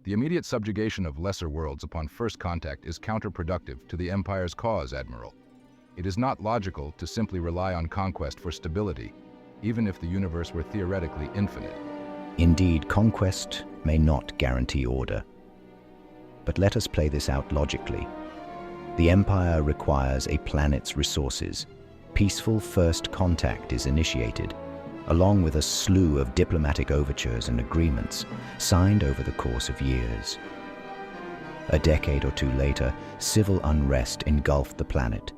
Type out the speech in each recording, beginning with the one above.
The immediate subjugation of lesser worlds upon first contact is counterproductive to the Empire's cause, Admiral. It is not logical to simply rely on conquest for stability, even if the universe were theoretically infinite. Indeed, conquest may not guarantee order. But let us play this out logically. The Empire requires a planet's resources. Peaceful first contact is initiated, along with a slew of diplomatic overtures and agreements signed over the course of years. A decade or two later, civil unrest engulfed the planet.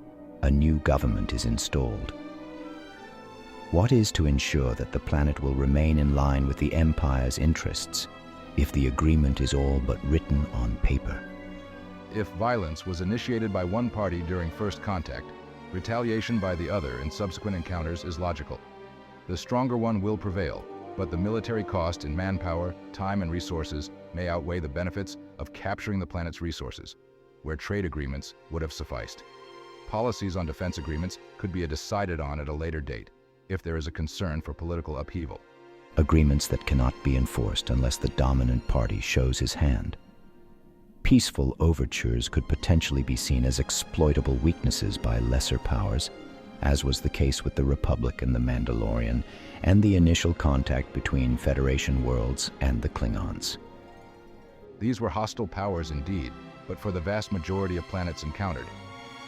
A new government is installed. What is to ensure that the planet will remain in line with the Empire's interests if the agreement is all but written on paper? If violence was initiated by one party during first contact, retaliation by the other in subsequent encounters is logical. The stronger one will prevail, but the military cost in manpower, time, and resources may outweigh the benefits of capturing the planet's resources, where trade agreements would have sufficed. Policies on defense agreements could be decided on at a later date, if there is a concern for political upheaval. Agreements that cannot be enforced unless the dominant party shows his hand. Peaceful overtures could potentially be seen as exploitable weaknesses by lesser powers, as was the case with the Republic and the Mandalorian, and the initial contact between Federation worlds and the Klingons. These were hostile powers indeed, but for the vast majority of planets encountered.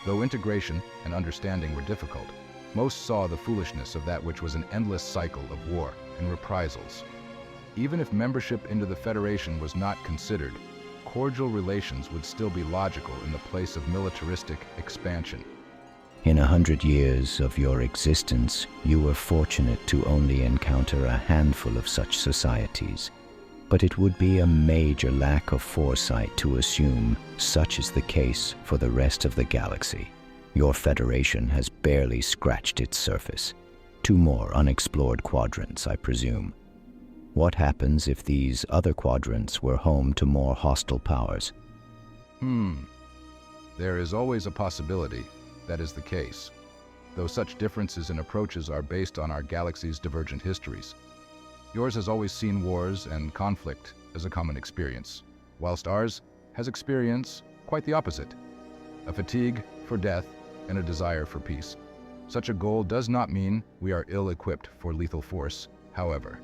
Though integration and understanding were difficult, most saw the foolishness of that which was an endless cycle of war and reprisals. Even if membership into the Federation was not considered, cordial relations would still be logical in the place of militaristic expansion. In 100 years of your existence, you were fortunate to only encounter a handful of such societies. But it would be a major lack of foresight to assume such is the case for the rest of the galaxy. Your Federation has barely scratched its surface. 2 more unexplored quadrants, I presume. What happens if these other quadrants were home to more hostile powers? There is always a possibility that is the case, though such differences in approaches are based on our galaxy's divergent histories. Yours has always seen wars and conflict as a common experience, whilst ours has experienced quite the opposite, a fatigue for death and a desire for peace. Such a goal does not mean we are ill-equipped for lethal force, however.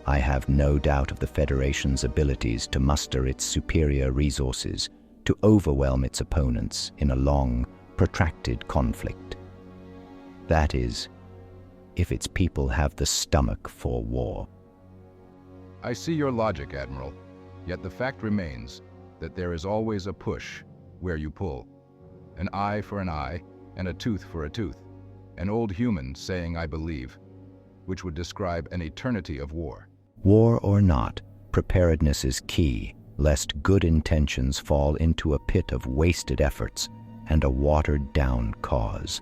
I have no doubt of the Federation's abilities to muster its superior resources to overwhelm its opponents in a long, protracted conflict. That is, if its people have the stomach for war. I see your logic, Admiral, yet the fact remains that there is always a push where you pull. An eye for an eye and a tooth for a tooth. An old human saying I believe, which would describe an eternity of war. War or not, preparedness is key, lest good intentions fall into a pit of wasted efforts and a watered-down cause.